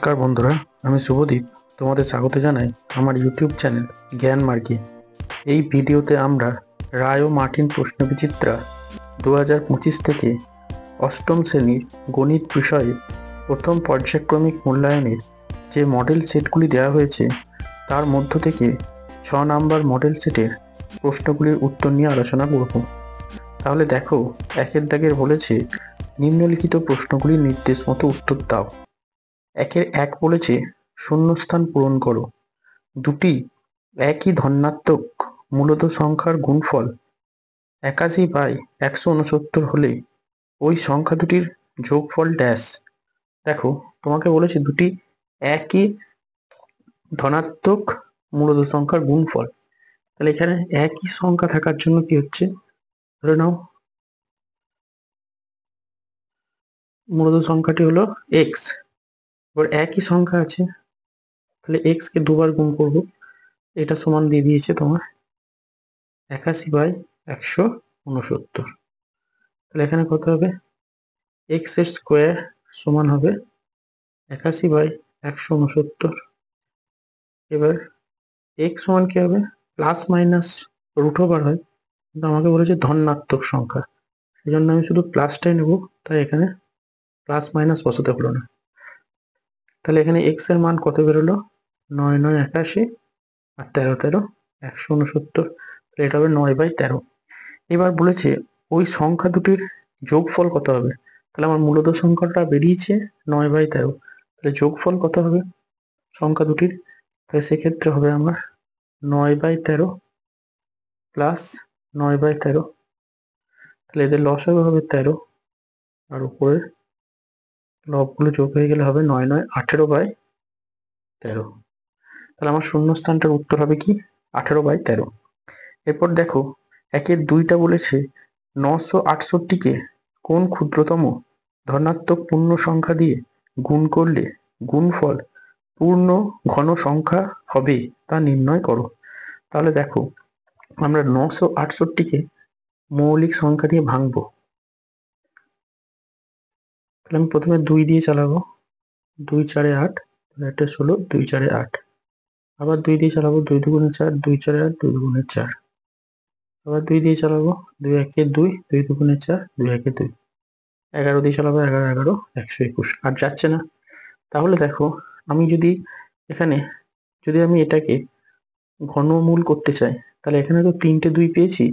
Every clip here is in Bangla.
নমস্কার বন্ধুরা, আমি শুভদীপ। তোমাদের স্বাগত জানাই আমার ইউটিউব চ্যানেল জ্ঞান মার্গে। এই ভিডিওতে আমরা রায় ও মার্টিন প্রশ্নবিচিত্রা 2025 থেকে অষ্টম শ্রেণীর গণিত বিষয়ে প্রথম পর্যায়ক্রমিক মূল্যায়নের যে মডেল সেটগুলি দেওয়া হয়েছে তার মধ্য থেকে 6 নম্বর মডেল সেটের প্রশ্নগুলির উত্তর নিয়ে আলোচনা করব। তাহলে দেখো, একের দাগের বলেছে নিম্নলিখিত প্রশ্নগুলির নির্দেশ মতো উত্তর দাও। একের এক বলেছে শূন্যস্থান পূরণ করো। দুটি একই ধনাত্মক মূলদ সংখ্যার গুণফল 81/169 হলে ওই সংখ্যা দুটির যোগফল ড্যাশ। দেখো, তোমাকে বলেছে দুটি একই ধনাত্মক মূলদ সংখ্যার গুণফল। তাহলে এখানে একই সংখ্যা থাকার জন্য কি হচ্ছে, ধরে নাও মূলদ সংখ্যাটি হলো এক্স। এবার একই সংখ্যা আছে, তাহলে এক্স কে দুবার গুণ করবো। এটা সমান দিয়ে দিয়েছে তোমার 81/169। তাহলে এখানে কত হবে, এক্স এর স্কোয়ার সমান হবে 81/169। এবার এক্স সমান কি হবে, প্লাস মাইনাস রুট ওভার হয়, কিন্তু আমাকে বলেছে ধনাত্মক সংখ্যা, সেই জন্য আমি শুধু প্লাসটাই নেব। তাই এখানে প্লাস মাইনাস বসাতে হলো না। তাহলে এখানে এক্স এর মান কত বেরোলো, 9×9=81 আর 13×13=169। তাহলে এটা হবে 9/13। এবার বলেছে ওই সংখ্যা দুটির যোগফল কত হবে। তাহলে আমার মূলদ সংখ্যাটা বেরিয়েছে 9/13, তাহলে যোগফল কত হবে সংখ্যা দুটির। তাহলে সেক্ষেত্রে হবে আমার 9/13 প্লাস 9/13। তাহলে এদের লসাগু হবে 13, আর উপরের লবগুলো যোগ হয়ে গেলে হবে 9×9=18/13। তাহলে আমার শূন্যস্থানটার উত্তর হবে কি, 18/13। এরপর দেখো, একের দুইটা বলেছে 968কে কোন ক্ষুদ্রতম ধনাত্মক পূর্ণ সংখ্যা দিয়ে গুণ করলে গুণফল পূর্ণ ঘন সংখ্যা হবে তা নির্ণয় করো। তাহলে দেখো, আমরা 968কে মৌলিক সংখ্যা দিয়ে ভাঙবো। তাহলে আমি প্রথমে 2 দিয়ে চালাবো, 2×4=8, 16, 2×4=8। আবার 2 দিয়ে চালাবো, 2×2=4, 2×4=8, 2×2=4। আবার 2 দিয়ে চালাবো, 2×1=2, 2×2=4, 2×1=2। 11 দিয়ে চালাবো, 11×11 121। আর যাচ্ছে না। তাহলে দেখো, আমি যদি এখানে আমি এটাকে ঘনমূল করতে চাই, তাহলে এখানে তো 3টে 2 পেয়েছি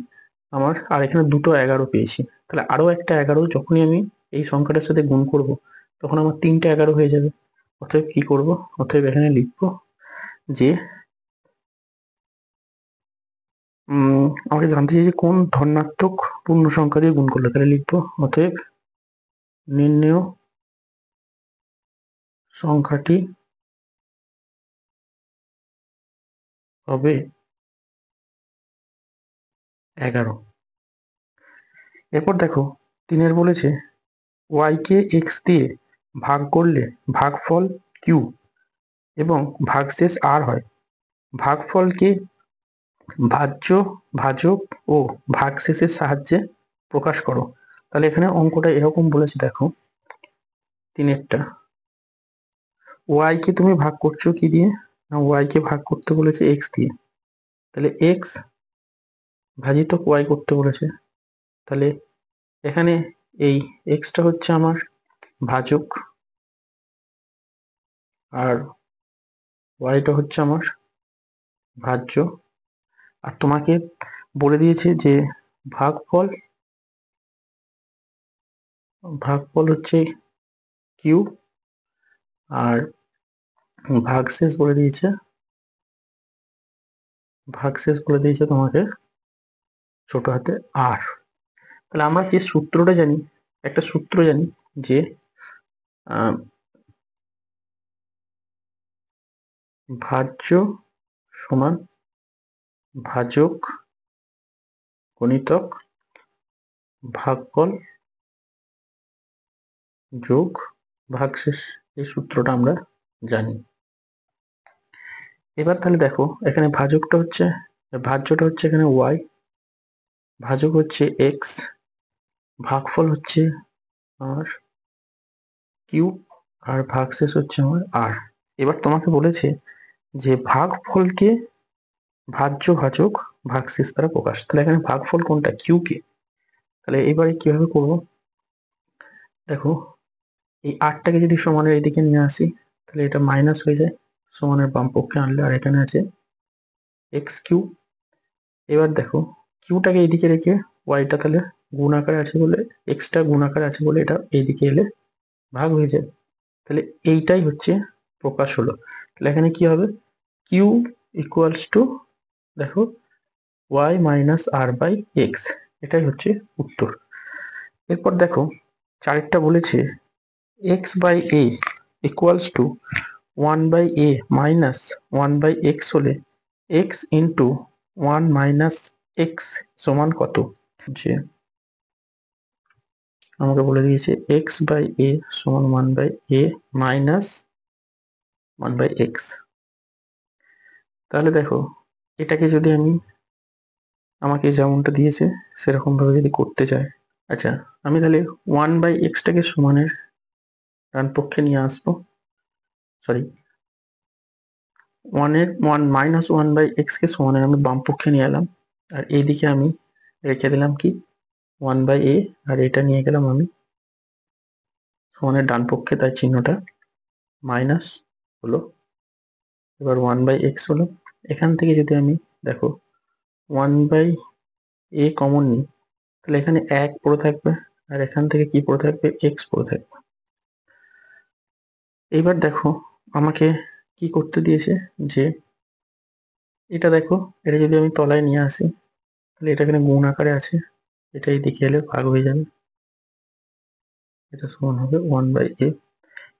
আমার, আর এখানে দুটো 11 পেয়েছি। তাহলে আরো একটা 11 যখনই আমি এই সংখ্যাটার সাথে গুণ করব, তখন আমার 3টে 11 হয়ে যাবে। অতএব কি করব, অতএব এখানে লিখবো যে আমাকে জানতে চাই যে কোন ধনাত্মক পূর্ণ সংখ্যা দিয়ে গুণ করলে, তাহলে লিখবো অতএব নির্ণেয় সংখ্যাটি হবে 11। এরপর দেখো, 3 বলেছে y কে x দিয়ে ভাগ করলে ভাগফল q এবং ভাগশেষ r হয়। ভাগফলকে ভাজ্য, ভাজক ও ভাগশেষের সাহায্যে প্রকাশ করো। তাহলে এখানে অঙ্কটা এরকম বলেছে, দেখো 3টা y কে তুমি ভাগ করছো কি দিয়ে, না y কে ভাগ করতে বলেছে x দিয়ে। তাহলে x ভাজিত y করতে বলেছে। তাহলে এখানে এই এক্সটা হচ্ছে আমার ভাজক, আর ওয়াইটা হচ্ছে আমার ভাজ্য। আর তোমাকে বলে দিয়েছে যে ভাগফল হচ্ছে কিউ, আর ভাগশেষ বলে দিয়েছে তোমাকে ছোট হাতে আর। তাহলে আমরা যে সূত্রটা জানি, একটা সূত্র জানি যে ভাজ্য সমান ভাজক গণিতক ভাগফল যোগ ভাগশেষ। এই সূত্রটা আমরা জানি। এবার তাহলে দেখো, এখানে ভাজ্যটা হচ্ছে এখানে y, ভাজক হচ্ছে x, ভাগফল হচ্ছে আর কিউ, আর ভাগশেষ হচ্ছে আমার আর। এবার তোমাকে বলেছে যে ভাগফলকে ভাজ্য ভাজক ভাগশেষ দ্বারা প্রকাশ। তাহলে এখানে ভাগফল কোনটা? কিউ কে। তাহলে এবারে কিভাবে করব? দেখো, এই আটটাকে যদি সমানের এদিকে নিয়ে আসি তাহলে এটা মাইনাস হয়ে যায়, সমানের বাম পক্ষে আনলে, আর এখানে আছে এক্স কিউ। এবার দেখো, কিউটাকে এইদিকে রেখে ওয়াইটা তাহলে গুণ আকারে আছে বলে, এক্সটা গুণ আকারে আছে বলে এটা এইদিকে এলে ভাগ হয়ে যায়। তাহলে এইটাই হচ্ছে প্রকাশ হলো। তাহলে এখানে কি হবে? কিউ ইকুয়ালস টু, দেখো, Y minus R by X, এটাই হচ্ছে উত্তর। এরপর দেখো, চারেরটা বলেছে X by A equals to 1/a minus 1/x হলে এক্স ইন্টু 1 মাইনাস এক্স সমান কত? যে আমাকে বলে দিয়েছে এক্স বাই এ সমান 1/a মাইনাস 1/x। তাহলে দেখো, এটাকে যদি আমি, আমাকে যেমনটা দিয়েছে সেরকম ভাবে যদি করতে চাই, আচ্ছা, আমি তাহলে 1/x-টাকে সমানের ডান পক্ষে নিয়ে আসবো, সরি, 1 মাইনাস 1/x-কে সমানের আমি বাম পক্ষে নিয়ে এলাম, আর এইদিকে আমি রেখে দিলাম কি 1/a, আর এটা নিয়ে গেলাম আমি সমানের ডান পক্ষে, তাই চিহ্নটা মাইনাস হলো। এবার 1/x হলো। এখান থেকে যদি আমি, দেখো, 1/a কমন নিই তাহলে এখানে 1 পড়ে থাকবে, আর এখান থেকে কি পড়ে থাকবে? x পড়ে থাকবে। এইবার দেখো, আমাকে কি করতে দিয়েছে, যে এটা দেখো, এটা যদি আমি তলায় নিয়ে আসি তাহলে এটা এখানে গুণ আকারে আছে, এটা এইদিকে এলে ভাগ হয়ে যাবে, এটা সমান হবে 1/a।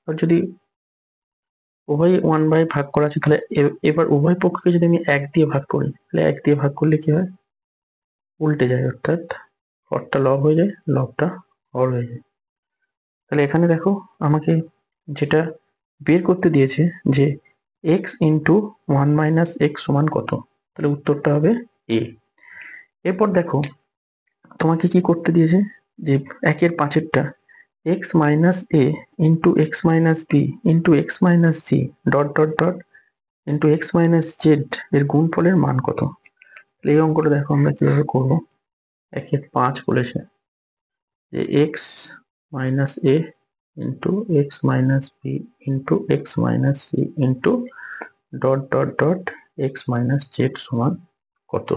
আর যদি উভয় 1/, ভাগ করা আছে তাহলে এবার উভয় পক্ষকে যদি আমি 1 দিয়ে ভাগ করি তাহলে 1 দিয়ে ভাগ করলে কি হয়? উল্টে যায়, অর্থাৎ হরটা লব হয়ে যায়, লবটা হর হয়ে যায়। তাহলে এখানে দেখো, আমাকে যেটা বের করতে দিয়েছে যে এক্স ইন্টু 1 মাইনাস এক্স সমান কত, তাহলে উত্তরটা হবে এ। এরপর দেখো, তোমাকে কি করতে দিয়েছে, যে 1/5-টা x minus a into x minus b into x minus c dot dot dot into x minus z এর গুণফলের মান কত? এই অঙ্কটা দেখো আমরা কিভাবে করবো। 1/5 বলেছে যে x minus a into x minus b into x minus c into dot dot dot x minus z সমান কত?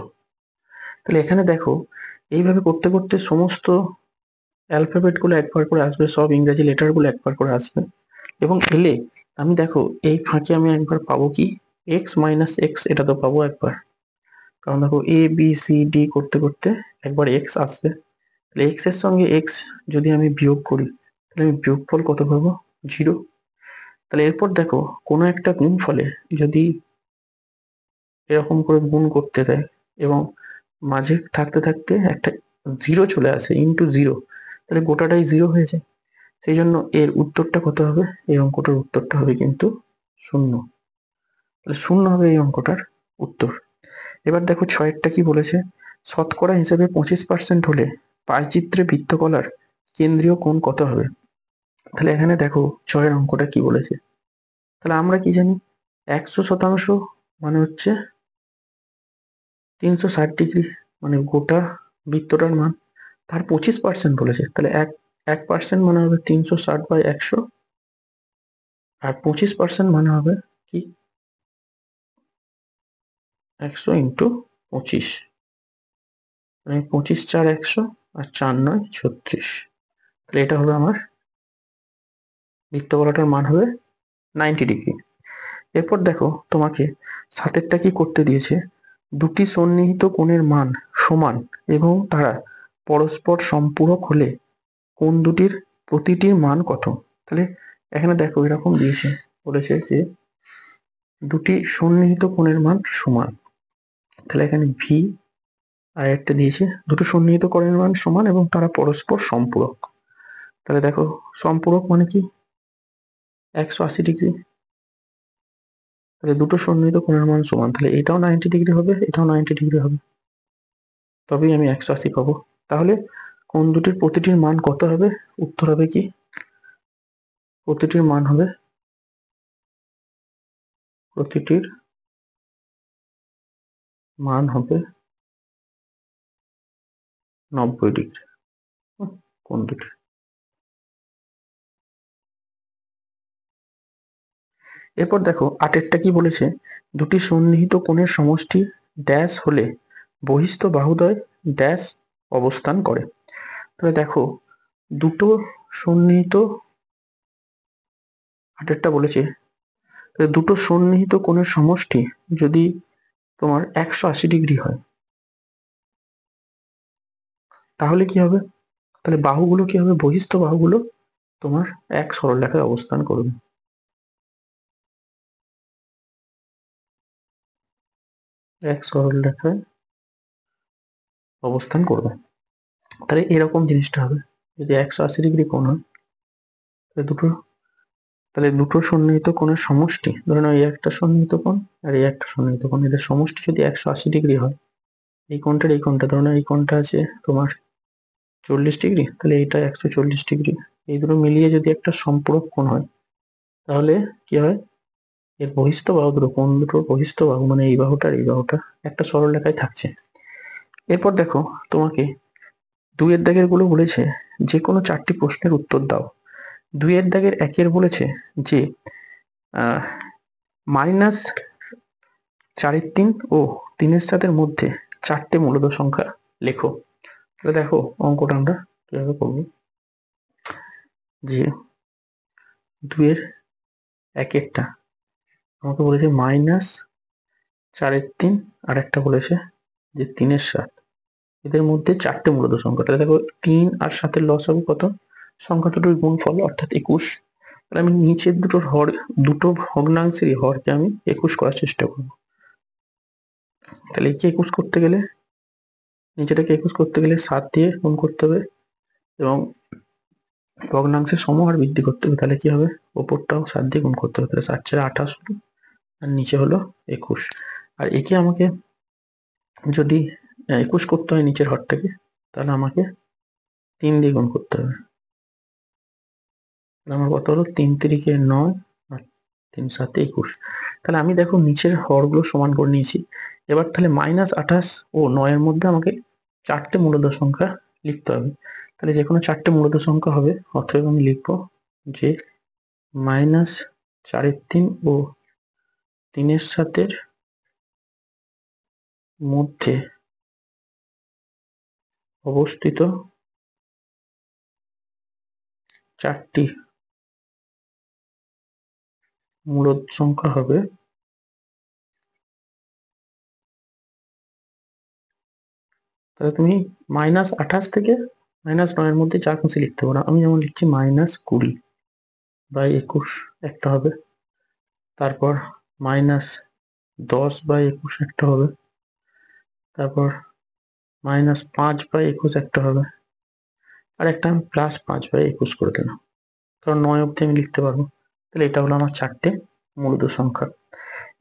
তাহলে এখানে দেখো, এইভাবে করতে করতে সমস্ত অ্যালফাবেট গুলো একবার করে আসবে, সব ইংরেজি লেটার গুলো একবার করে আসবে, এবং এলে আমি দেখো এই ফাঁকে আমি একবার পাবো কি এক্স মাইনাস এক্স, এটা তো পাবো একবার, কারণ দেখো এ বি সি ডি করতে করতে একবার এক্স আসবে। তাহলে এক্স এর সঙ্গে এক্স যদি আমি বিয়োগ করি তাহলে আমি বিয়োগফল কত পাবো? 0। তাহলে এরপর দেখো, কোনো একটা গুণ ফলে যদি এরকম করে গুণ করতে দেয় এবং মাঝে থাকতে থাকতে একটা 0 চলে আসে, ইন্টু 0, তাহলে গোটাটাই 0 হয়ে যায়। সেই জন্য এর উত্তরটা কত হবে? এই অঙ্কটার উত্তরটা হবে কিন্তু 0। তাহলে 0 হবে এই অঙ্কটার উত্তর। এবার দেখো, 6-টা কি বলেছে, শতকরা হিসেবে 25% হলে পাইচিত্রে বৃত্তকলার কেন্দ্রীয় কোণ কত হবে? তাহলে এখানে দেখো 6-এর অঙ্কটা কি বলেছে, তাহলে আমরা কি জানি, 100% মানে হচ্ছে 360 ডিগ্রি, মানে গোটা বৃত্তটার মান। তার 25% বলেছে, তাহলে 1% মানে হবে 360/100, আর 25% মানে হবে কি 100 ইন্টু 25, মানে 25×4 100, আর 4×9 36। তাহলে এটা হবে আমার বৃত্তকলাটার মান হবে 90 ডিগ্রি। এরপর দেখো, তোমাকে 7-এরটা কি করতে দিয়েছে, দুটি সন্নিহিত কোণের মান সমান এবং তারা পরস্পর সম্পূরক হলে কোণ দুটির প্রতিটির মান কত? তাহলে এখানে দেখো এরকম দিয়েছে, বলেছে যে দুটি সন্নিহিত কোণের মান সমান, তাহলে এখানে ভি, আর একটা দিয়েছে দুটো সন্নিহিত কোণের মান সমান এবং তারা পরস্পর সম্পূরক। তাহলে দেখো, সম্পূরক মানে কি 180 ডিগ্রি, তাহলে দুটো সন্নিহিত কোণের মান সমান, তাহলে এটাও 90 ডিগ্রি হবে, এটাও 90 ডিগ্রি হবে, তবেই আমি 180 পাবো। তাহলে কোণ দুটির প্রতিটির মান কত হবে? উত্তর হবে কি প্রতিটির মান হবে 90 ডিগ্রি। কোন দুটি? এরপর দেখো 8এরটা কি বলেছে, দুটি সন্নিহিত কোণের সমষ্টি ড্যাশ হলে বহিস্থ বাহুদ্বয় ড্যাশ অবস্থান করে। তাহলে দেখো দুটো সন্নিহিত, 8এরটা বলেছে দুটো সন্নিহিত কোণের সমষ্টি যদি তোমার 180 ডিগ্রি হয়, তাহলে কি হবে? তাহলে বাহুগুলো কি হবে? বহিস্থ বাহুগুলো তোমার এক সরলরেখায় অবস্থান করবে। এক সরলরেখায় অবস্থান করবে। তাহলে এরকম জিনিসটা হবে, যদি 180 ডিগ্রি কোণ হয় তাহলে দুটো সন্নিহিত কোণের সমষ্টি, ধরে নাও এই একটা সন্নিহিত কোণ আর এই একটা সন্নিহিত কোণ, এদের সমষ্টি যদি 180 ডিগ্রি হয়, এই কোণটার এই কোণটা, ধরে নাও এই কোণটা আছে তোমার 40 ডিগ্রি, তাহলে এইটা 140 ডিগ্রি, এই দুটো মিলিয়ে যদি একটা সম্পূরক কোণ হয়, তাহলে কি হয়? এর বহিস্থ বাহু দুটো, কোণ দুটোর বহিস্থ বাহু মানে এই বাহুটা আর এই বাহুটা একটা সরলরেখায় থাকছে। এরপর দেখো তোমাকে 2-এর দাগের গুলো বলেছে যে কোনো 4টি প্রশ্নের উত্তর দাও। 2-এর দাগের 1-এর বলেছে যে -4/3 ও 3/7 মধ্যে 4টে মূলদ সংখ্যা লেখো। তাহলে দেখো অঙ্কটা আমরা কিভাবে করবো, যে 2-এর 1-এরটা আমাকে বলেছে -4/3, আর একটা বলেছে যে 3/7, এদের মধ্যে 4টে মূলদ সংখ্যা। তাহলে দেখো 3 আর 7-এর লসাগু কত? সংখ্যা দুটোর গুণফল অর্থাৎ 21। তাহলে আমি নিচের দুটো ভগ্নাংশেরই হরকে আমি 21 করার চেষ্টা করবো। তাহলে একে 21 করতে গেলে, নিচেটাকে 21 করতে গেলে 7 দিয়ে গুণ করতে হবে এবং ভগ্নাংশের সমহার বৃদ্ধি করতে হবে। তাহলে কি হবে? ওপরটাও 7 দিয়ে গুণ করতে হবে। তাহলে 7×4 = 28 হলো, আর নিচে হলো 21। আর একে আমাকে যদি 21 করতে হয় নিচের হরটাকে, তাহলে আমাকে 3 দিয়ে গুণ করতে হবে। তাহলে আমার কত হলো? 3×3 = 9 আর 3×7 = 21। তাহলে আমি দেখো নিচের হরগুলো সমান করে নিয়েছি। এবার তাহলে -28 ও 9-এর মধ্যে আমাকে 4টে মূলদ সংখ্যা লিখতে হবে। তাহলে যে কোনো 4টে মূলদ সংখ্যা হবে, অতএব আমি লিখবো যে -4/3 ও 3/7 মধ্যে অবস্থিত 4টি মূলদ সংখ্যা হবে। তাহলে তুমি -28 থেকে -9-এর মধ্যে যা খুশি লিখতে পারো। আমি যেমন লিখছি -20/21 একটা হবে, তারপর -10/21 একটা হবে, তারপর -5/21 একটা হবে, আর একটা আমি +5/21 করে দিলাম, কারণ 9 অব্দি আমি লিখতে পারবো। তাহলে এটা হলো আমার 4টে মূলদ সংখ্যা।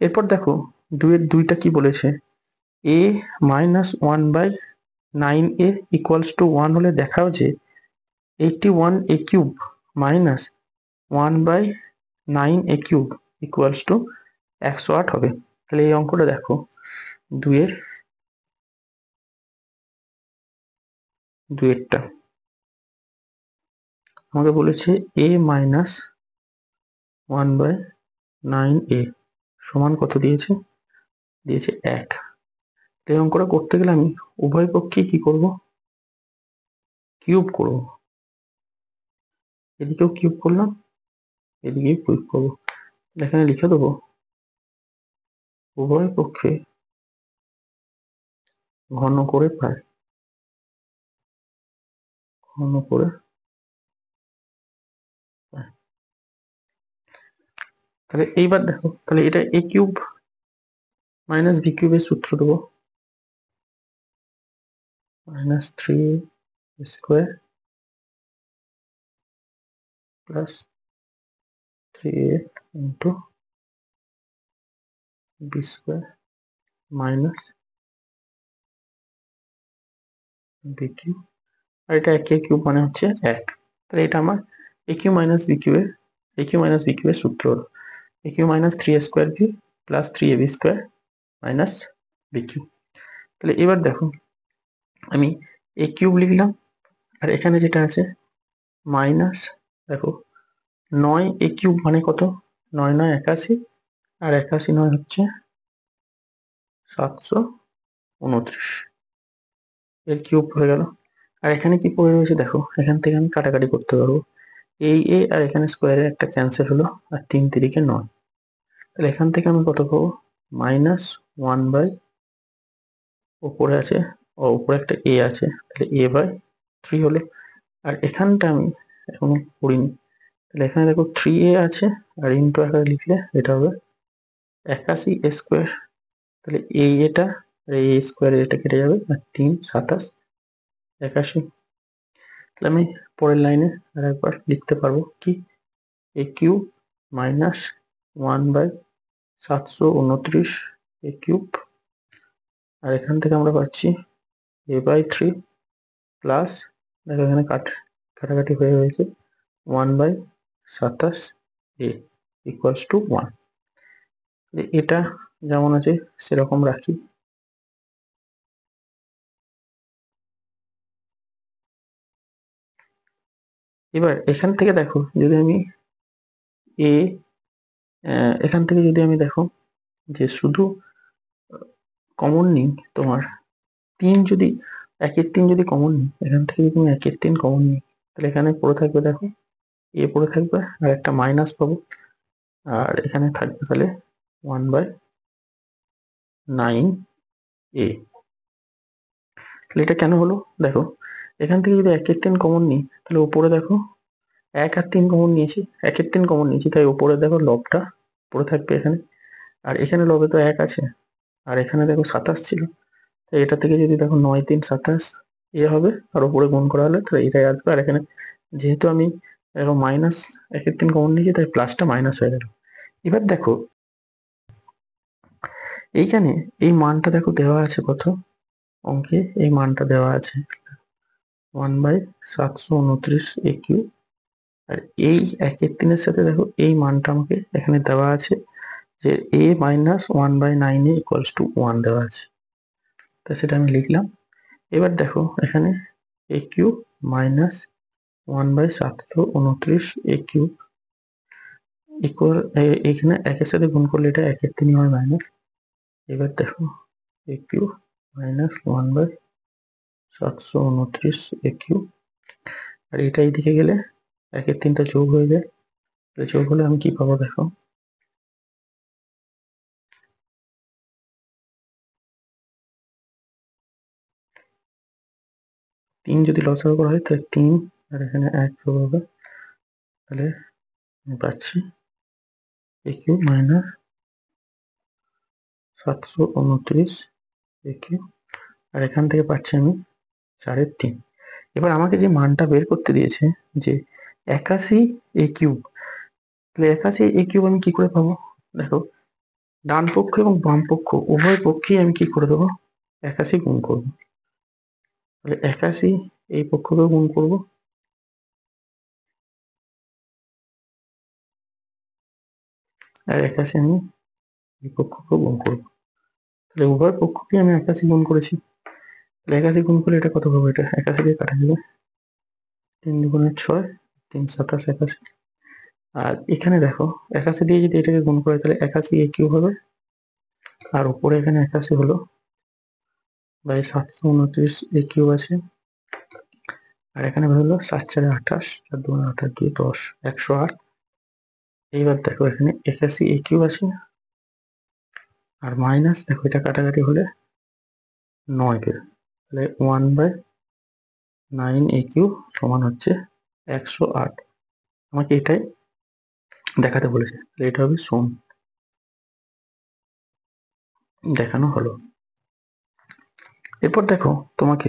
এরপর দেখো 2-এর 2টা কি বলেছে, a -1/9a = 1 হলে দেখাও যে 81a³ -1/9a³ = 108 হবে। তাহলে এই অঙ্কটা দেখো 2-এরটা আমাকে বলেছে a -1/9a সমান কত দিয়েছে? দিয়েছে 1। এই অঙ্কটা করতে গেলে আমি উভয় পক্ষে কি করব? কিউব করব। এদিকেও কিউব করলাম, এদিকেও কিউব করবো। এখানে লিখে দেবো উভয় পক্ষে ঘন করে পাই, ঘন করে পাই। তাহলে এইবার দেখো, তাহলে এটা a³ - b³ এর সূত্র দেবো, -3a² + 3a × b² - b³ আর এটা 1 কিউব মানে হচ্ছে 1। তাহলে এটা আমার a³ - b³ এর a cube minus b cube এর সূত্র হলো a cube minus 3a² b plus 3ab² minus b cube. তাহলে এবার দেখো আমি এ কিউব লিখলাম, আর এখানে যেটা আছে মাইনাস, দেখো 9a³ মানে কত, 9 9 81, আর 81 9 হচ্ছে 729 এর কিউব হয়ে গেল। আর এখানে কি পড়ে রয়েছে দেখো, এখান থেকে আমি কাটাকাটি করতে পারবো, এই এ আর এখানে স্কোয়ারে একটা ক্যান্সেল হলো, আর 3 3 9। তাহলে এখান থেকে আমি কত পাবো, -1 বাই, উপরে আছে ও উপরে একটা এ আছে, তাহলে a/3 হলো। আর এখানটা আমি এখনো করিনি, তাহলে এখানে দেখো 3a আছে, আর ইন্টু আকারে লিখলে এটা হবে 81a²। তাহলে এই এটা আর এই স্কোয়ারে এটা কেটে যাবে, আর 3 27 81। তাহলে আমি পরের লাইনে আর একবার লিখতে পারবো কি, এ কিউ মাইনাস 1/729 এ কিউব, আর এখান থেকে আমরা পাচ্ছি a/3 প্লাস, দেখো এখানে কাটাকাটি হয়ে রয়েছে 1/27 এ ইকুয়ালস টু 1। এটা যেমন আছে সেরকম রাখি। এবার এখান থেকে দেখো যদি আমি এ এখান থেকে যদি আমি দেখো যে শুধু কমন নিই, তোমার 3 যদি 1/3 যদি কমন নিই, এখান থেকে যদি আমি 1/3 কমন নিই, তাহলে এখানে পড়ে থাকবে দেখো এ পড়ে থাকবে, আর একটা মাইনাস পাবো, আর এখানে থাকবে তাহলে 1/9a। তাহলে এটা কেন হলো দেখো, এখান থেকে যদি 1/3 কমন নিই, তাহলে উপরে দেখো 1 আর 3 কমন নিয়েছি, 1/3 কমন নিয়েছি, তাই উপরে দেখো লবটা পড়ে থাকবে এখানে, আর এখানে লবে তো 1 আছে, আর এখানে দেখো 27 ছিল, তাই এটা থেকে যদি দেখো 9 3 27 এ হবে, আর উপরে গুণ করা হলে তাহলে এটাই আসবে। আর এখানে যেহেতু আমি দেখো মাইনাস 1/3 কমন নিয়েছি, তাই প্লাসটা মাইনাস হয়ে গেল। এবার দেখো এইখানে এই মানটা দেখো দেওয়া আছে কত, অঙ্কে এই মানটা দেওয়া আছে 1/729 a কিউ, আর এই 1/3 সাথে দেখো এই মানটা আমাকে এখানে দেওয়া আছে যে a minus 1/9a equals to 1 দেওয়া আছে, তা সেটা আমি লিখলাম। এবার দেখো এখানে a cube minus 1/729 a cube equal, এখানে একের সাথে গুণ করলে এটা 1/3 হয় মাইনাস। এবার দেখো এ কিউ মাইনাস 1/729 a কিউ, আর এটা এইদিকে গেলে 1/3টা যোগ হয়ে যায়, যোগ হলে আমি কি পাবো দেখো, তিন যদি লসাগু করা হয় তাহলে 3, আর এখানে 1 যোগ হবে, তাহলে আমি পাচ্ছি এ কিউ মাইনাস 729 a কিউ, আর এখান থেকে পাচ্ছি আমি 3.5। এবার আমাকে যে মানটা বের করতে দিয়েছে যে 81 a কিউব, তাহলে 81 a কিউব আমি কি করে পাবো দেখো, ডান পক্ষ এবং বাম পক্ষ উভয় পক্ষেই আমি কি করে দেবো, 81 গুণ করবো। তাহলে 81 এই পক্ষকেও গুণ করবো, আর 81 আমি এই পক্ষকেও গুণ করবো। তাহলে উভয় পক্ষকে আমি 81 গুণ করেছি, তাহলে 81 গুণ করলে এটা কত পাবো, এটা 81 দিয়ে কাটা যাবে, 3 2 6, 3 27 81। আর এখানে দেখো 81 দিয়ে যদি এটাকে গুণ করে তাহলে 81 a কিউব হবে, আর উপরে এখানে 81 হলো বাই 729 a কিউব আছে, আর এখানে হলো 7 4 28, 4 2 8 2 10, 108। এইবার দেখো এখানে 81 a কিউব আছে, আর মাইনাস দেখো এটা কাটাকাটি হলে 9 বের, তাহলে 1/9 a কিউব সমান হচ্ছে 108। আমাকে এটাই দেখাতে বলেছে, এটা হবে শূন্য, দেখানো হলো। এরপর দেখো তোমাকে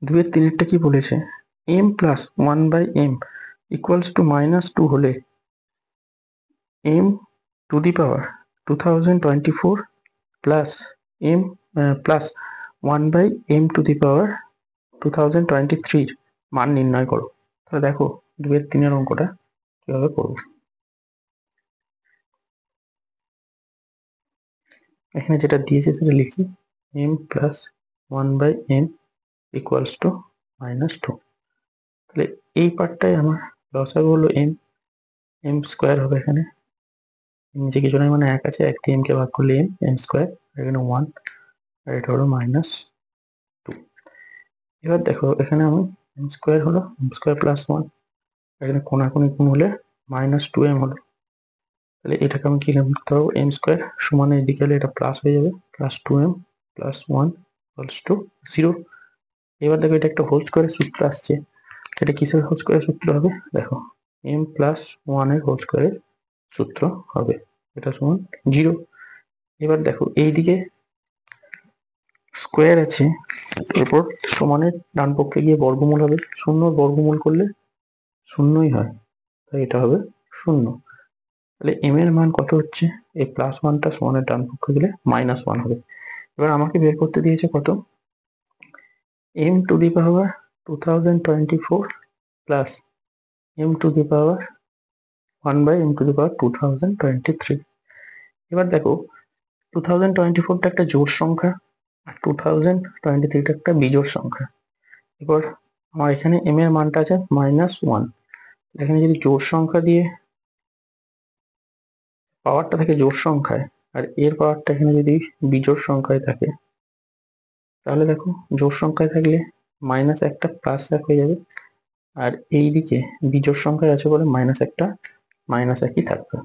2 এর 3 কি বলেছে, m plus 1/m equals to -2 হলে m to the power 2024 plus m plus 1/m to the power 2023 মান নির্ণয় করো। তাহলে দেখো 2 এর 3 অঙ্কটা কিভাবে করবো। এখানে যেটা দিয়েছে সেটা লিখি, m plus 1/m equals to -2। তাহলে এই পার্টটাই আমার লসাগু হলো m স্কোয়ার হবে। এখানে নিচে কিছু নয় মানে 1 আছে, 1 দিয়ে m কে ভাগ করলে m স্কোয়ার, এখানে 1 আর এটা হলো -2। এবার দেখো এখানে আমি m স্কোয়ার হলো m স্কোয়ার প্লাস 1, এখানে কোনাকুনি গুণ হলে -2m হলো। তাহলে এটাকে আমি কি লিখতে পারবো, m স্কোয়ার সমান এদিকে হলে এটা প্লাস হয়ে যাবে, +2m প্লাস 1 ইকুয়ালস টু 0। এবার দেখো এটা একটা হোল স্কোয়ারের সূত্র আসছে, এটা কিসের হোল স্কোয়ারের সূত্র হবে, দেখো m প্লাস 1 এর হোল স্কোয়ারের সূত্র হবে, এটা সমান 0। এবার দেখো এইদিকে স্কোয়ার আছে, এরপর সমানের ডান পক্ষে গিয়ে বর্গমূল হবে, শূন্য বর্গমূল করলে শূন্যই হয়, তাই এটা হবে 0। তাহলে m এর মান কত হচ্ছে, এই প্লাস 1টা সমানের ডান পক্ষে গেলে -1 হবে। এবার আমাকে বের করতে দিয়েছে কত, m to the power 2024 plus m to the power 1/m to the power 2023। এবার দেখো 2024টা একটা জোড় সংখ্যা আর 2023টা একটা বিজোড় সংখ্যা। এবার আমার এখানে m এর মানটা আছে -1, এখানে যদি জোড় সংখ্যা দিয়ে পাওয়ারটা থাকে জোড় সংখ্যায় আর এর পাওয়ারটা এখানে যদি বিজোড় সংখ্যায় থাকে, তাহলে দেখো জোড় সংখ্যায় থাকলে -1টা +1 হয়ে যাবে, আর এইদিকে বিজোড় সংখ্যায় আছে বলে -1টা -1ই থাকবে।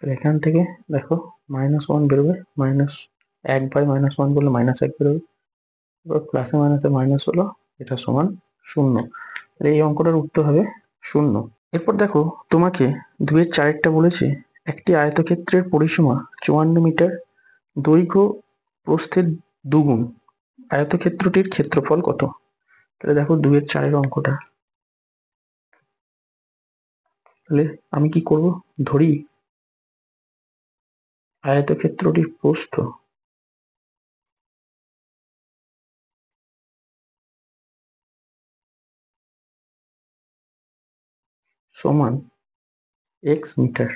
এখান থেকে দেখো -1 বেরোবে, -1/-1 বললে -1 বেরোবে, এবার প্লাসে মাইনাসে মাইনাস হলো, এটা সমান 0। তাহলে এই অঙ্কটার উত্তর হবে 0। এরপর দেখো তোমাকে 2-4টা বলেছে একটি আয়তক্ষেত্রের পরিসীমা 54 মিটার, দৈর্ঘ্য প্রস্থের 2 গুণ, আয়তক্ষেত্রটির ক্ষেত্রফল কত। তাহলে দেখো 2-4 অঙ্কটা, তাহলে আমি কি করব, ধরি আয়তক্ষেত্রটির প্রস্থ সমান x মিটার,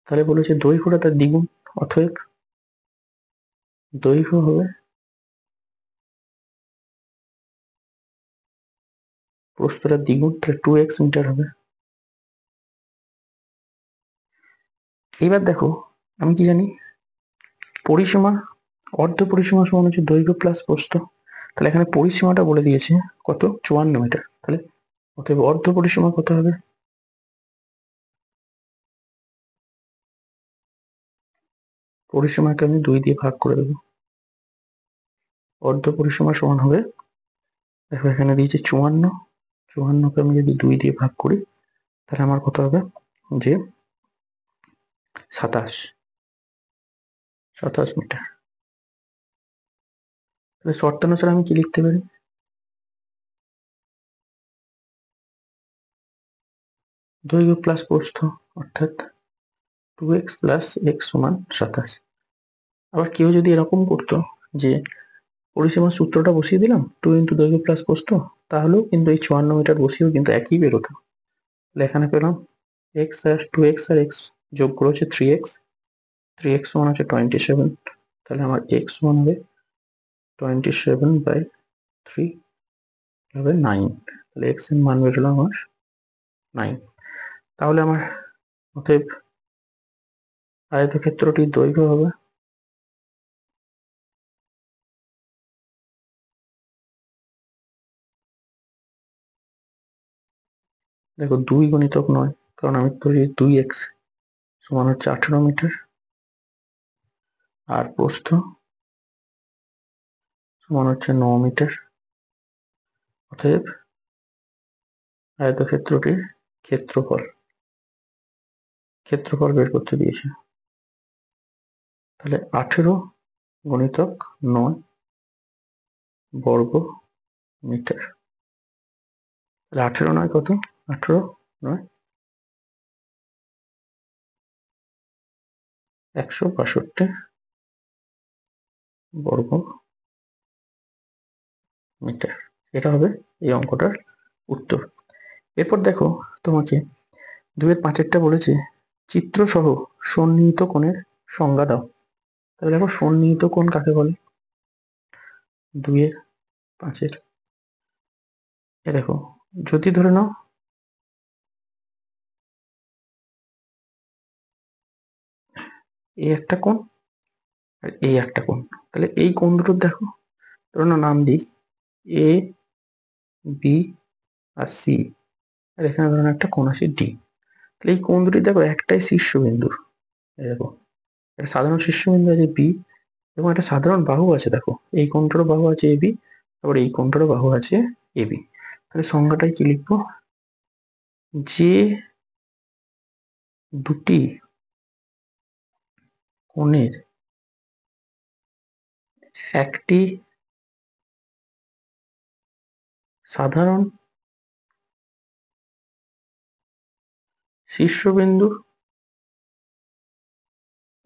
তাহলে বলেছে দৈর্ঘ্যটা তার দ্বিগুণ, অতএব দৈর্ঘ্য হবে প্রস্থটার দ্বিগুণ, তাহলে 2x মিটার হবে। এবার দেখো আমি কি জানি, পরিসীমা অর্ধ পরিসীমা সমান হচ্ছে দৈর্ঘ্য প্লাস প্রস্থ, তাহলে এখানে পরিসীমাটা বলে দিয়েছে কত, 54 মিটার, তাহলে অতএব অর্ধ পরিসীমা কত হবে, পরিসীমাকে আমি 2 দিয়ে ভাগ করে দেবো, অর্ধ পরিসীমা সমান হবে, দেখো এখানে দিয়েছে 54, 54কে আমি যদি 2 দিয়ে ভাগ করি তাহলে আমার কত হবে, যে 27 মিটার। তাহলে শর্তানুসারে আমি কি লিখতে পারি, দৈর্ঘ্য প্লাস প্রস্থ অর্থাৎ 2x প্লাস x সমান 27। আবার কেউ যদি এরকম করতো যে পরিসীমার সূত্রটা বসিয়ে দিলাম 2 ইন্টু দৈর্ঘ্য প্লাস প্রস্থ, তাহলেও কিন্তু এই 54 মিটার বসিয়েও কিন্তু একই বেরোতো। তাহলে এখানে পেলাম এক্স আর 2x আর x যোগ করে হচ্ছে 3x, 3x সমান হচ্ছে 27, তাহলে আমার x সমান হবে 27/3 হবে 9, তাহলে x এর মান বেরোলো আমার 9। তাহলে আমার অতএব আয়তক্ষেত্রটির দৈর্ঘ্য হবে, দেখো 2 গুণিতক নয়, কারণ আমি ধরেছি 2x সমান হচ্ছে 18 মিটার, আর প্রস্থ সমান হচ্ছে 9 মিটার, অতএব আয়তক্ষেত্রটির ক্ষেত্রফল ক্ষেত্রফল বের করতে দিয়েছে, তাহলে 18 গুণিতক 9 বর্গ মিটার, তাহলে 18 নয় কত, 18 নয় 162 বর্গ মিটার। এটা হবে এই অঙ্কটার উত্তর। এরপর দেখো তোমাকে 2-5টা বলেছে চিত্র সহ সন্নিহিত কোণের সংজ্ঞা দাও। তাহলে দেখো সন্নিহিত কোণ কাকে বলে? 2 এর 5 এর। এ দেখো, যদি ধরে নাও এই একটা কোণ আর এই একটা কোণ, তাহলে এই কোণ দুটোর দেখো, ধরে নাও নাম দিই এ, বি আর সি, আর এখানে ধরুন একটা কোণ আছে ডি। তাহলে এই কোণ দুটি দেখো একটাই শীর্ষবিন্দুর। এই দেখো, একটা সাধারণ শীর্ষবিন্দু আছে বি, এবং একটা সাধারণ বাহু আছে। দেখো এই কোণটারও বাহু আছে এবি, আবার এই কোণটারও বাহু আছে এবি। তাহলে সংজ্ঞাটাই কি লিখবো? যে দুটি কোণের একটি সাধারণ শীর্ষবিন্দু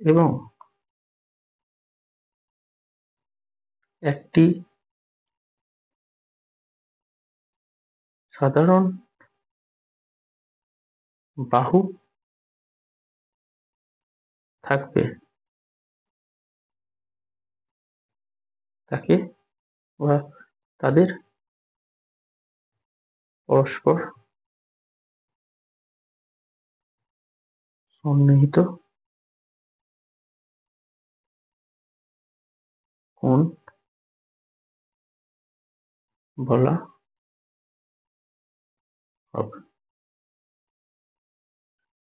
এবং একটি সাধারণ বাহু থাকবে, তাকে বা তাদের পরস্পর সন্নিহিত কোণ বলা হবে।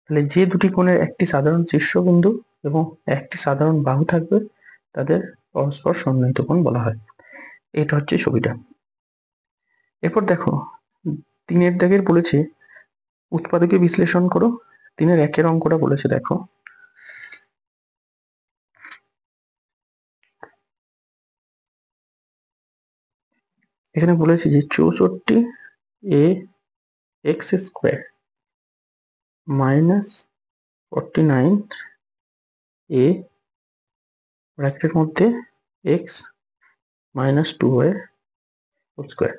তাহলে যে দুটি কোণের একটি সাধারণ শীর্ষবিন্দু এবং একটি সাধারণ বাহু থাকবে, তাদের পরস্পর সন্নিহিত কোণ বলা হয়। এটা হচ্ছে ছবিটা। এরপর দেখো 3 দাগের বলেছে উৎপাদকে বিশ্লেষণ করো। 3-1 অঙ্কটা বলেছে, দেখো এখানে বলেছে যে 64 এ এক্স স্কোয়ার মাইনাস 49 এ ব্র্যাকেটের মধ্যে x minus 2y whole square.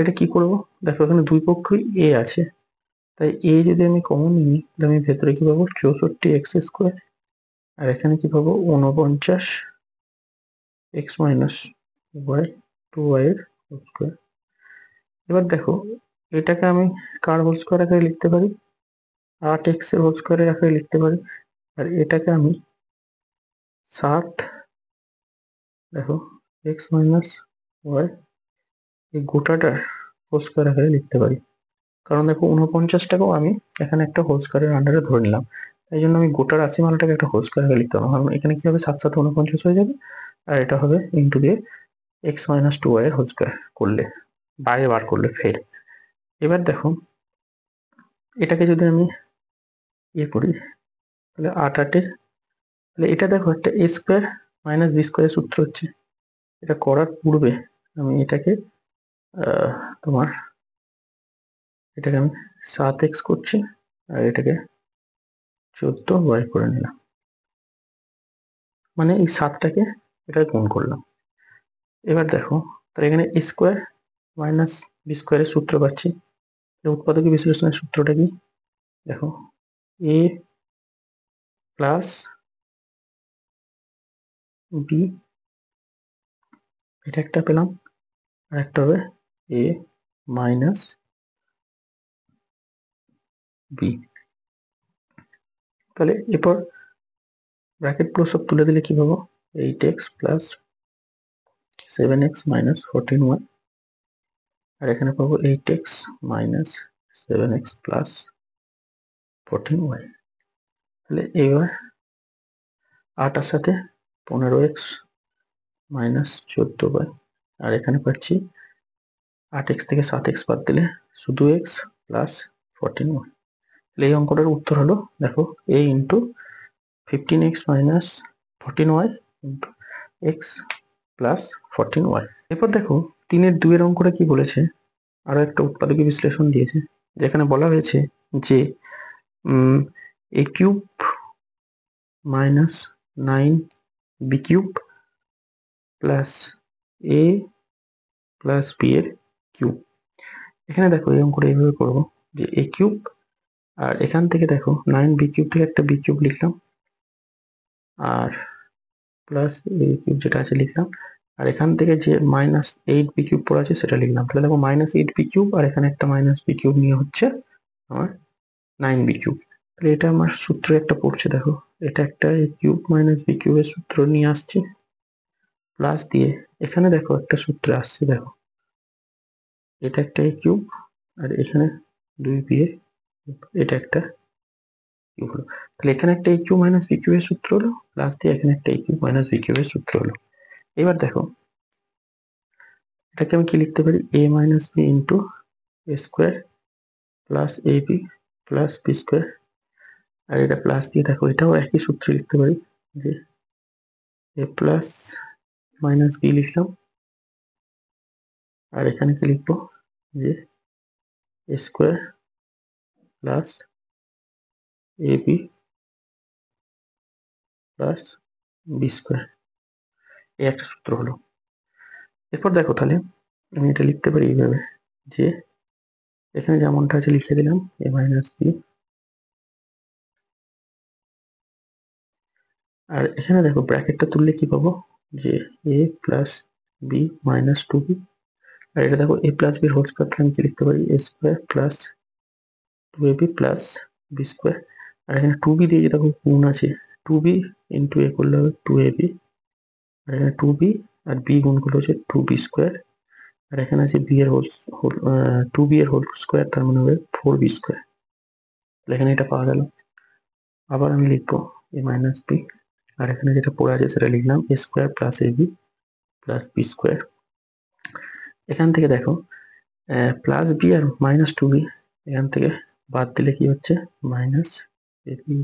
এটা কি করবো? দেখো এখানে দুই পক্ষই এ আছে, তাই এ যদি আমি কমন নিই, তাহলে আমি ভেতরে কি পাবো? 64 এক্স স্কোয়ার, আর এখানে কি পাবো? 49 এক্স মাইনাস ওয়াই 2y এর হোল স্কোয়ার। এবার দেখো এটাকে আমি কার হোল স্কোয়ার আকারে লিখতে পারি? 8x এর হোল স্কোয়ারের আকারে লিখতে পারি। আর এটাকে আমি 7, দেখো এক্স মাইনাস ওয়াই এই গোটাটার হোল স্কোয়ার আকারে লিখতে পারি। কারণ দেখো 49টাকেও আমি এখানে একটা হোল স্কোয়ারের আন্ডারে ধরে নিলাম, তাই জন্য আমি গোটা রাশিমালাটাকে একটা হোল স্কোয়ার আকারে লিখতে পারবো। কারণ এখানে কি হবে? 7 7 49 হয়ে যাবে, আর এটা হবে ইন্টু দিয়ে এক্স মাইনাস 2y এর হোল স্কোয়ার করলে, বাইরে বার করলে ফের। এবার দেখো এটাকে যদি আমি করি, তাহলে 8 8 তাহলে এটা দেখো একটা এ স্কোয়ার মাইনাস বি স্কোয়ারের সূত্র হচ্ছে। এটা করার পূর্বে আমি এটাকে তোমার এটাকে আমি 7x করছি, আর এটাকে 14y করে নিলাম, মানে এই 7টাকে এটা গুণ করলাম। এবার দেখো তাহলে এখানে এ স্কোয়ার মাইনাস বি স্কোয়ারের সূত্র পাচ্ছি। উৎপাদকে বিশ্লেষণের সূত্রটা কি? দেখো এ প্লাস বি, এটা একটা পেলাম, আর একটা হবে এ মাইনাস বি। তাহলে এরপর ব্র্যাকেট পুরো সব তুলে দিলে কি পাবো? 8x plus 7x minus 14y, আর এখানে পাবো 8x minus 7x plus 14y। তাহলে এবার 8 সাথে 15x মাইনাস 14y, আর এখানে পাচ্ছি 8x থেকে 7x বাদ দিলে শুধু x প্লাস 14y। তাহলে এই অঙ্কটার উত্তর হলো দেখো a into 15x minus 14y into x plus 14y। এরপর দেখো 3-2 অঙ্কটা কি বলেছে? আরো একটা উৎপাদকে বিশ্লেষণ দিয়েছে, যেখানে বলা হয়েছে যে a cube minus 9 b cube plus a plus b এর কিউব। এখানে দেখো এই অঙ্কটা এইভাবে করবো যে এ কিউব, আর এখান থেকে দেখো 9 বি কিউব থেকে একটা বি কিউব লিখলাম, আর প্লাস এ কিউব যেটা আছে লিখলাম, আর এখান থেকে যে মাইনাস 8b³ পড়ে আছে সেটা লিখলাম। তাহলে দেখো -8b³ আর এখানে একটা -b³ নিয়ে হচ্ছে আমার 9b³। তাহলে এটা আমার সূত্রে একটা পড়ছে, দেখো এটা একটা a³ - b³ এর সূত্র নিয়ে আসছে, প্লাস দিয়ে এখানে দেখো একটা সূত্রে আসছে, দেখো এটা একটা a³ আর এখানে 2b, এটা একটা কিউব হলো। তাহলে এখানে একটা a³ - b³ এর সূত্র হলো, প্লাস দিয়ে এখানে একটা a³ - b³ এর সূত্র হলো। এবার দেখো এটাকে আমি কি লিখতে পারি, a - b into a square plus ab plus b square. আর এটা প্লাস দিয়ে দেখো এটাও একই সূত্র লিখতে পারি, যে a প্লাস মাইনাস b লিখলাম, আর এখানে কি লিখবো, যে a square plus ab plus b square, এই একটা সূত্র হলো। এরপর দেখো তাহলে আমি এটা লিখতে পারি এইভাবে, যে এখানে যেমনটা আছে লিখে দিলাম a - b, আর এখানে দেখো ব্র্যাকেটটা তুললে কি পাবো, যে a plus b minus 2b। আর এটা দেখো a plus b whole square, আমি কি লিখতে পারি, a square plus 2ab plus b square. আর এখানে 2b দিয়ে যে দেখো গুণ আছে, 2b ইন্টু a করলে হবে 2ab, আর এখানে 2b আর b গুণ করলে হচ্ছে 2b স্কোয়ার। আর এখানে আছে b এর হোল 2b এর হোল স্কোয়ার, তার মানে হবে 4b স্কোয়ার। তাহলে এখানে এটা পাওয়া গেল। আবার আমি লিখবো a মাইনাস b, আর এখানে যেটা পড়ে আছে সেটা লিখলাম a square plus ab plus b square. এখান থেকে দেখো প্লাস বি আর -2b, এখান থেকে বাদ দিলে কি হচ্ছে, মাইনাস এবি,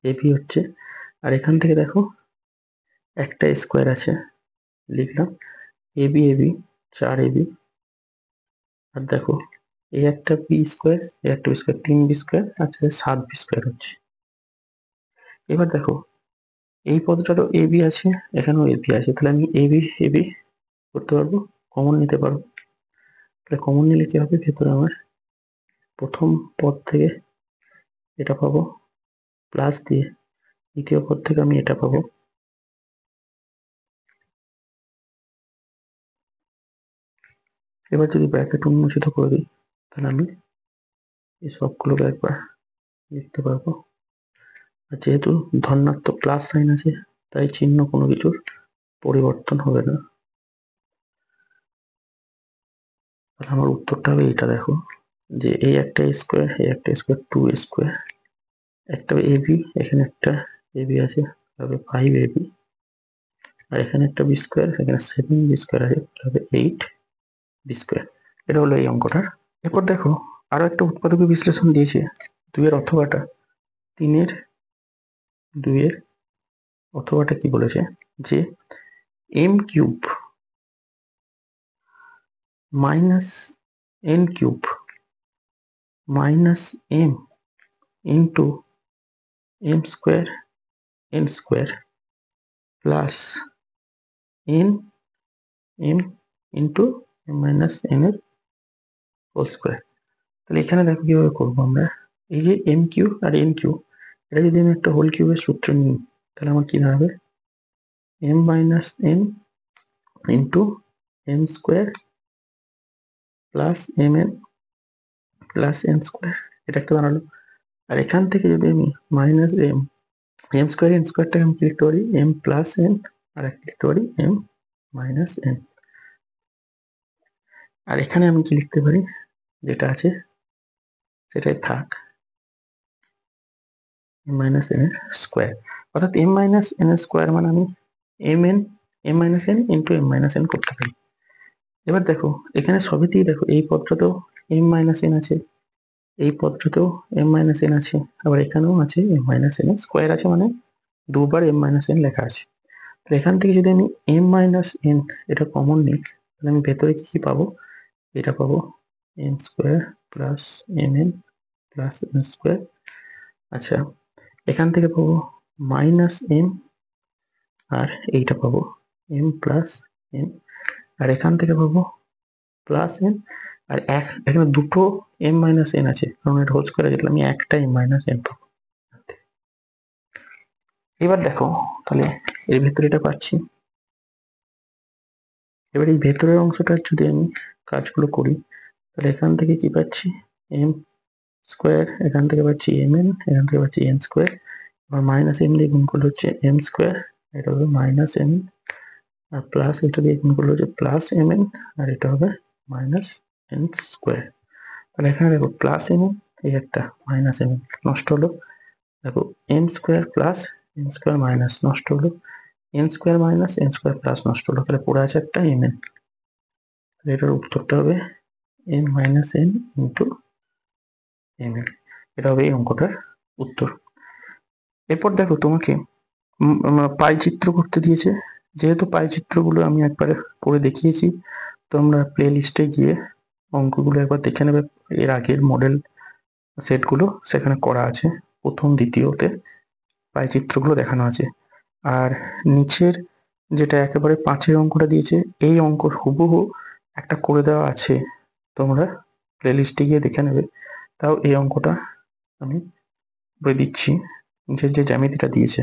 এবি হচ্ছে। আর এখান থেকে দেখো একটা স্কোয়ার আছে, লিখলাম এবি এবি 4ab। আর দেখো এই একটা বি স্কোয়ার, এই একটা বি স্কোয়ার, 3b স্কোয়ার, আর 7b স্কোয়ার হচ্ছে। এবার দেখো এই পদটারও এবি আছে, এখানেও এবি আছে, তাহলে আমি এবি এবি করতে পারবো, কমন নিতে পারবো। তাহলে কমন নিলে কি হবে, ভেতরে আমার প্রথম পদ থেকে এটা পাবো, প্লাস দিয়ে দ্বিতীয় পদ থেকে আমি এটা পাবো। এবার যদি ব্র্যাকেট উন্মোচিত করে দিই, তাহলে আমি এই সবগুলোকে একবার লিখতে পারবো। আর যেহেতু ধনাত্মক প্লাস সাইন আছে, তাই চিহ্ন কোনো কিছুর পরিবর্তন হবে না। তাহলে আমার উত্তরটা হবে এটা, দেখো যে এই একটা স্কোয়ার, এই একটা স্কোয়ার 2 স্কোয়ার, একটা এবি, এখানে একটা এবি আছে, তাহলে 5ab, আর এখানে একটা বি স্কোয়ার, এখানে 7b স্কোয়ার আছে, তাহলে 8b স্কোয়ার। এটা হলো এই অঙ্কটা। এরপর দেখো আরো একটা উৎপাদক বিশ্লেষণ দিয়েছে, 2 এর অথবাটা 3 এর 2 এর অথবাটা কি বলেছে, যে m³ minus n³ minus m into m square n square plus n m into m minus n এর হোল স্কোয়ার। তাহলে এখানে দেখো কিভাবে করবো আমরা, এই যে m³ আর n³ এটা যদি আমি একটা হোল কিউবের সূত্র নিই, তাহলে আমার কি দাঁড়াবে, m minus n into m square plus mn plus n square, এটা একটা দাঁড়ালো। আর এখান থেকে যদি আমি মাইনাস m স্কোয়ার n স্কোয়ারটাকে আমি কি লিখতে পারি, m প্লাস n, আর একটা লিখতে পারি m মাইনাস n। আর এখানে আমি কি লিখতে পারি, যেটা আছে সেটাই থাক, m মাইনাস n এর স্কোয়ার। অর্থাৎ m মাইনাস n এর স্কোয়ার মানে আমি m minus n into m minus n করতে পারি। এবার দেখো এখানে সবেতেই দেখো এই পদটাতেও m মাইনাস n আছে, এই পদটাতেও m মাইনাস n আছে, আবার এখানেও আছে m মাইনাস n এর স্কোয়ার আছে, মানে দুবার m মাইনাস n লেখা আছে। তো এখান থেকে যদি আমি m মাইনাস n এটা কমন নিই, তাহলে আমি ভেতরে কি পাবো, এটা পাবো m square plus mn plus n square. আচ্ছা এখান থেকে পাবো মাইনাস m, আর এইটা পাবো m প্লাস n, আর এখান থেকে পাবো প্লাস n, আর এখানে দুটো m মাইনাস n আছে, কারণ এটা হোল স্কোয়ার আছে, আমি একটা m মাইনাস n পাবো। এবার দেখো তাহলে এর ভিতরে এটা পাচ্ছি। এবার এই ভেতরের অংশটা যদি আমি কাজগুলো করি, তাহলে এখান থেকে কি পাচ্ছি, এম স্কোয়ার, এখান থেকে পাচ্ছি এম এন, এখান থেকে পাচ্ছি এন স্কোয়ার, আর মাইনাস এম দিয়ে গুণ করলে হচ্ছে এম স্কোয়ার, এটা হবে মাইনাস এম, আর প্লাস এটা দিয়ে গুণ করলে হচ্ছে প্লাস এম এন, আর এটা হবে মাইনাস এন স্কোয়ার। তাহলে এখানে দেখো প্লাস এম এন, এই একটা মাইনাস এম এন নষ্ট হলো, দেখো N square plus N square minus নষ্ট হলো, N square minus N square plus নষ্ট হলো, তাহলে পড়ে আছে একটা এম এন। এটার উত্তরটা হবে N minus N into M N, এটা হবে এই অঙ্কটার উত্তর। এরপর দেখো তোমাকে পাই চিত্র করতে দিয়েছে। যেহেতু পাই চিত্রগুলো আমি একবারে করে দেখিয়েছি, তোমরা প্লে লিস্টে গিয়ে অঙ্কগুলো একবার দেখে নেবে, এর আগের মডেল সেটগুলো সেখানে করা আছে, প্রথম দ্বিতীয়তে পাই চিত্রগুলো দেখানো আছে। আর নিচের যেটা একেবারে 5-এর অঙ্কটা দিয়েছে, এই অঙ্ক হুবহু একটা করে দেওয়া আছে, তোমরা প্লে লিস্টে গিয়ে দেখে নেবে। তাও এই অঙ্কটা আমি বলে দিচ্ছি, যে যে জ্যামিতিটা দিয়েছে,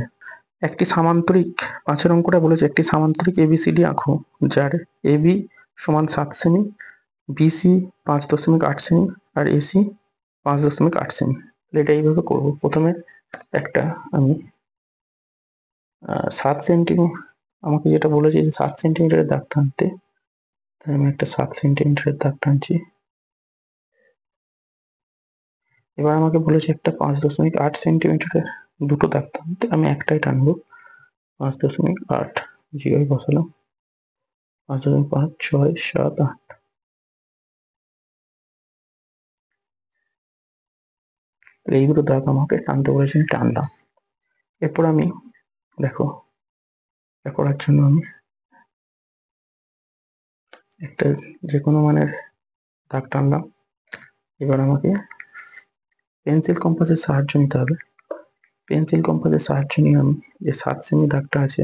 একটি সামান্তরিক, 5-এর অঙ্কটা বলেছে একটি সামান্তরিক এবিসিডি আঁকো, যার এবি সমান 7 সেমি, বিসি 5.8 সেমি, আর এসি 5.8 সেমি। এটা এইভাবে করবো। প্রথমে একটা আমি 7 সেন্টিমিটার, আমাকে যেটা বলেছে যে 7 সেন্টিমিটারের দাগ টানতে, তাই আমি একটা 7 সেন্টিমিটারের দাগ টানছি। এবার আমাকে বলেছে একটা 5.8 সেন্টিমিটারের দুটো দাগ টানতে, আমি একটাই টানবো, 5.8, জিরোয় বসালাম, 5.5, 6, 7, 8। এই দুটো দাগ আমাকে টানতে বলেছে, আমি টানলাম। এরপর আমি দেখো, এটা করার জন্য আমি একটা যে কোনো মানের দাগ টানলাম। এবার আমাকে পেন্সিল কম্পাসের সাহায্য নিতে হবে। পেন্সিল কম্পাসের সাহায্য নিয়ে আমি যে 7 সেমি দাগটা আছে,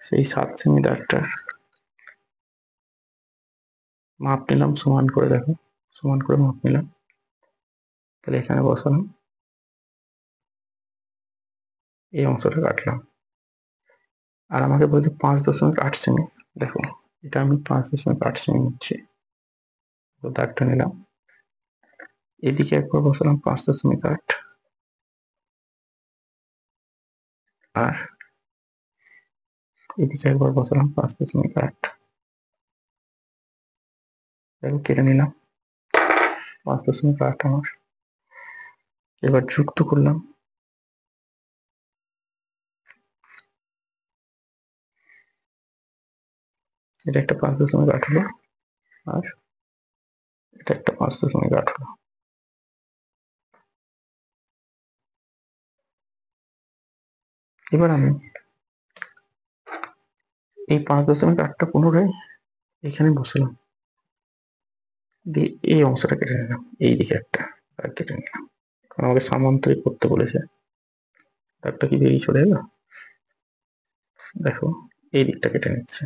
সেই 7 সেমি দাগটার মাপ নিলাম, সমান করে, দেখো সমান করে মাপ নিলাম, তাহলে এখানে বসালাম, এই অংশটা কাটলাম। আর আমাকে বলছে 5.8 সেমি, দেখো এটা আমি 5.8 সেমি নিচ্ছি, তো দাগটা নিলাম, এদিকে একবার বসালাম 5.8, আর এদিকে একবার বসালাম 5.8, দেখো কেটে নিলাম 5.8 আমার। এবার যুক্ত করলাম, এটা একটা 5.8 হলো, আর এটা একটা 5.8 হলো। এবার আমি এই 5.8টা পুনরায় এখানে বসালাম, দিয়ে এই অংশটা কেটে নিলাম, এই দিকে একটা দাগ কেটে নিলাম, কারণ আমাকে সামান্তরিক করতে বলেছে। দাগটা কি বেরিয়ে চলে এলো, দেখো এই দিকটা কেটে নিচ্ছে,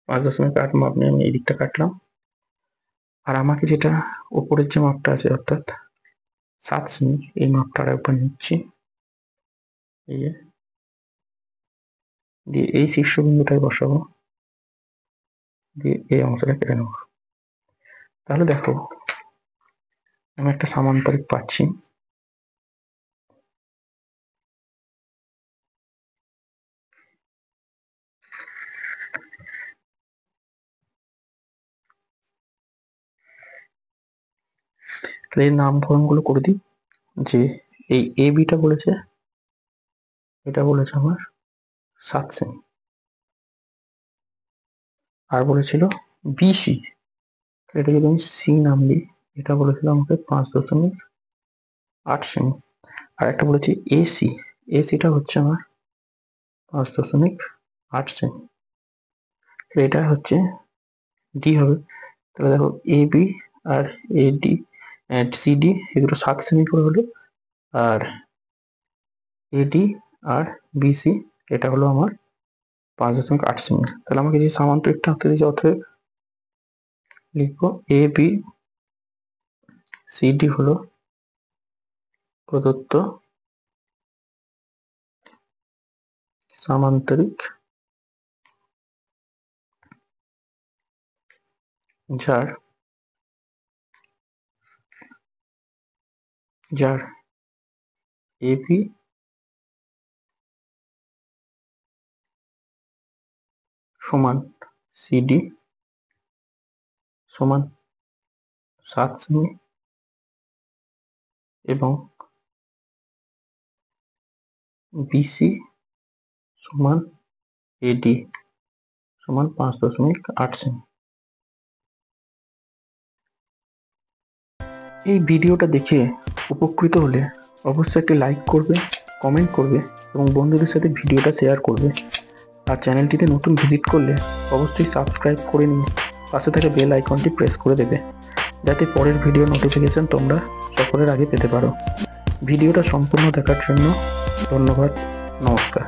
5.8 মাপ নিয়ে আমি এই দিকটা কাটলাম। আর আমাকে যেটা উপরের যে মাপটা আছে, অর্থাৎ 7 সেমি, এই মাপটা আর একবার নিচ্ছি, এই যে, দিয়ে এই শীর্ষবিন্দুটায় বসাবো, দিয়ে এই অংশটা কেটে নেবো। তাহলে দেখো আমি একটা সামান্তরিক পাচ্ছি। এই নামকরণ গুলো করে দিই, যে এই এ বিটা বলেছে, এটা বলেছে আমার 7 সেমি, আর বলেছিল বিসি, এটা যদি আমি সি নাম দিই, এটা বলেছিল আমাকে 5.8 সেমি, আর একটা বলেছি এসি, এসিটা হচ্ছে আমার 5.8 সেমি, এটা হচ্ছে ডি হবে। তাহলে দেখো এ বি আর এ ডি, সিডি, এগুলো 7 সেমি করে হলো, আর এডি আর বিসি এটা হলো আমার 5.8 সেমি। তাহলে আমাকে যে সামান্তরিকটা আঁকতে দিয়েছে, অতএব লিখবো এ বি সিডি হলো প্রদত্ত সামান্তরিক যার এবি সমান সিডি সমান 7 সেমি এবং বিসি সমান এডি সমান 5.8 সেমি। এই ভিডিওটা দেখে উপকৃত হলে অবশ্যই একটি লাইক করবে, কমেন্ট করবে এবং বন্ধুদের সাথে ভিডিওটা শেয়ার করবে। আর চ্যানেলটিতে নতুন ভিজিট করলে অবশ্যই সাবস্ক্রাইব করে নিয়ে পাশে থাকা বেল আইকনটি প্রেস করে দেবে, যাতে পরের ভিডিও নোটিফিকেশন তোমরা সকলের আগে পেতে পারো। ভিডিওটা সম্পূর্ণ দেখার জন্য ধন্যবাদ। নমস্কার।